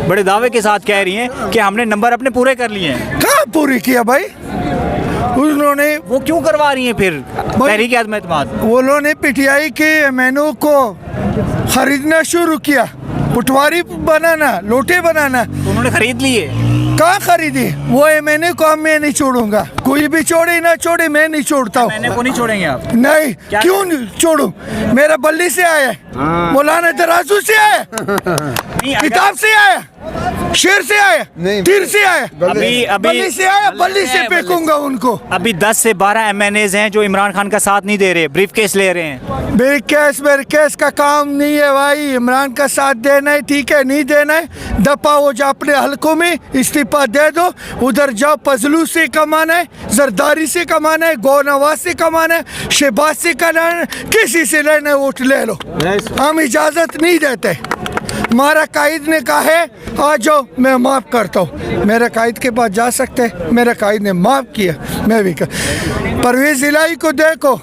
बड़े दावे के साथ कह रही हैं कि हमने नंबर अपने पूरे कर लिए हैं। कहाँ पूरी किया भाई उन्होंने? वो क्यों करवा रही हैं फिर तहरीक आज़म एतमाद? उन्होंने पीटीआई के एमएनओ को खरीदना शुरू किया, पटवारी बनाना, लोटे बनाना। तो उन्होंने खरीद लिए। कहाँ खरीदी? वो एमएनए को मैं नहीं छोड़ूंगा, कोई भी छोड़े ना छोड़े मैं नहीं छोड़ता हूँ। मैंने को नहीं छोड़ेंगे आप? नहीं, क्यों नहीं छोड़ू? मेरा बल्ली से आया, मौलाना तराजू से आया, किताब से आया, शेर से आया, तीर से आया, बल्ली से आया, बल्ली से फेंकूंगा उनको। अभी 10 से 12 MNAs हैं जो इमरान खान का साथ नहीं दे रहे, ब्रीफ केस ले रहे हैं। ब्रीफ केस का काम नहीं है भाई, इमरान का साथ देना है, ठीक है, नहीं देना है दफा हो जा, अपने हलकों में इस्तीफा दे दो, उधर जाओ। फजलू से कमाना है, जरदारी से कमाना है, गौ नवाज से कमाना है, शहबाज से कमाना है, किसी से लेना है वोट ले लो, हम इजाज़त नहीं देते। हमारा कायद ने कहा है आ जाओ, मैं माफ़ करता हूँ। मेरे कायद के पास जा सकते हैं, मेरे कायद ने माफ़ किया, मैं भी कर। परवेज़ इलाही को देखो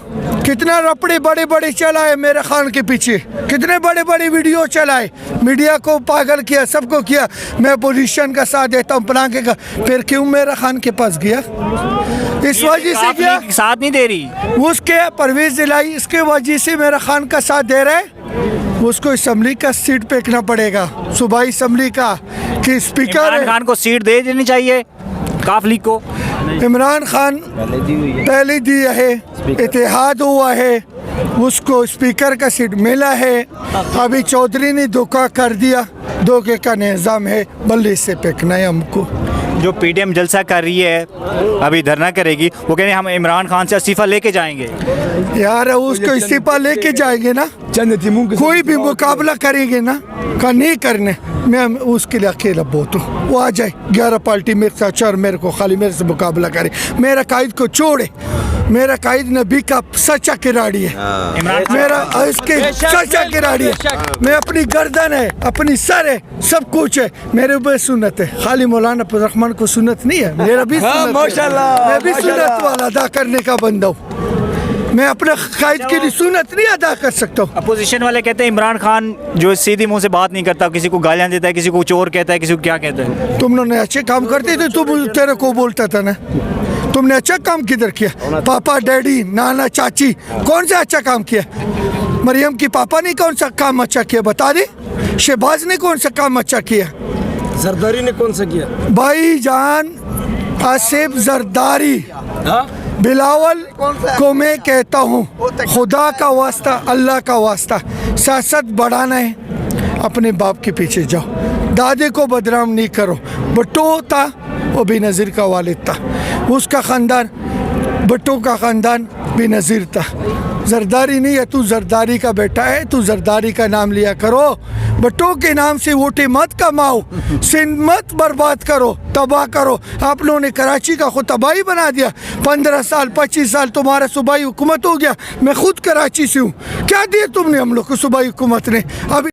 कितना रपड़े बड़े बड़े चलाए मेरे खान के पीछे, कितने बड़े बड़े वीडियो चलाए, मीडिया को पागल किया, सबको किया। मैं पोजीशन का साथ देता हूँ पनाके का, फिर क्यों मेरा खान के पास गया? इस वजह से क्या साथ नहीं दे रही उसके परवेज़ इलाही, इसके वजह से मेरा खान का साथ दे रहा है। उसको असम्बली का सीट फेंकना पड़ेगा, सूबाई असम्बली का कि स्पीकर इमरान खान को सीट दे देनी चाहिए काफ लीग को। इमरान खान पहले दिया है, इत्तेहाद हुआ है, उसको स्पीकर का सीट मिला है। अभी चौधरी ने धोखा कर दिया, धोखे का निज़ाम है, बल्ले से फेंकना है हमको। जो PTM जलसा कर रही है, अभी धरना करेगी, वो कह रहे हैं हम इमरान खान से इस्तीफा लेके जाएंगे। यार उसको इस्तीफा लेके जाएंगे ना, कोई भी मुकाबला करेंगे ना, का नहीं करने, मैं उसके लिए अकेला बहुत हूँ। वो आ जाए 11 पार्टी मेरे साथ चढ़, मेरे को खाली मेरे से मुकाबला करे, मेरा कायद को छोड़े। मेरा कायद नबी का सच्चा खिलाड़ी है, मेरा इसके सच्चा खिलाड़ी है। मैं अपनी गर्दन है, अपनी सर है, सब कुछ है, मेरे ऊपर सुन्नत है। खाली मौलाना रहमान को सुन्नत नहीं है, मेरा भी माशाल्लाह, मैं भी सुन्नत वाला अदा करने का बंदा हूँ। मैं अपने कायद के लिए सुन्नत नहीं अदा कर सकता हूँ। अपोजिशन वाले कहते हैं इमरान खान जो सीधी मुंह से बात नहीं करता, किसी को गालियाँ देता है, किसी को चोर कहता है, किसी को क्या कहता है। तुम लोग अच्छे काम करते थे, तुम तेरे को बोलता था ना, तुमने अच्छा काम किधर किया? पापा, डैडी, नाना, चाची, कौन सा अच्छा काम किया? मरियम की पापा ने कौन सा काम अच्छा किया बता दे? शहबाज ने कौन सा काम अच्छा किया? जरदारी ने कौन सा किया? भाई जान आसिफ जरदारी, बिलावल को मैं कहता हूँ, खुदा का वास्ता, अल्लाह का वास्ता, सियासत बढ़ाना है, अपने बाप के पीछे जाओ, दादे को बदनाम नहीं करो। भुट्टो था, वो बेनज़ीर का वालिद था, उसका ख़ानदान, भुट्टो का ख़ानदान बेनज़ीर था। जरदारी नहीं है, तू जरदारी का बेटा है, तू जरदारी का नाम लिया करो। भुट्टो के नाम से वोटे मत कमाओ, सिंध मत बर्बाद करो, तबाह करो। आप लोगों ने कराची का खुद तबाही बना दिया। 15 साल 25 साल तुम्हारा सूबाई हुकूमत हो गया, मैं खुद कराची से हूँ, क्या दिया तुमने हम लोग को सूबाई हुकूमत ने? अभी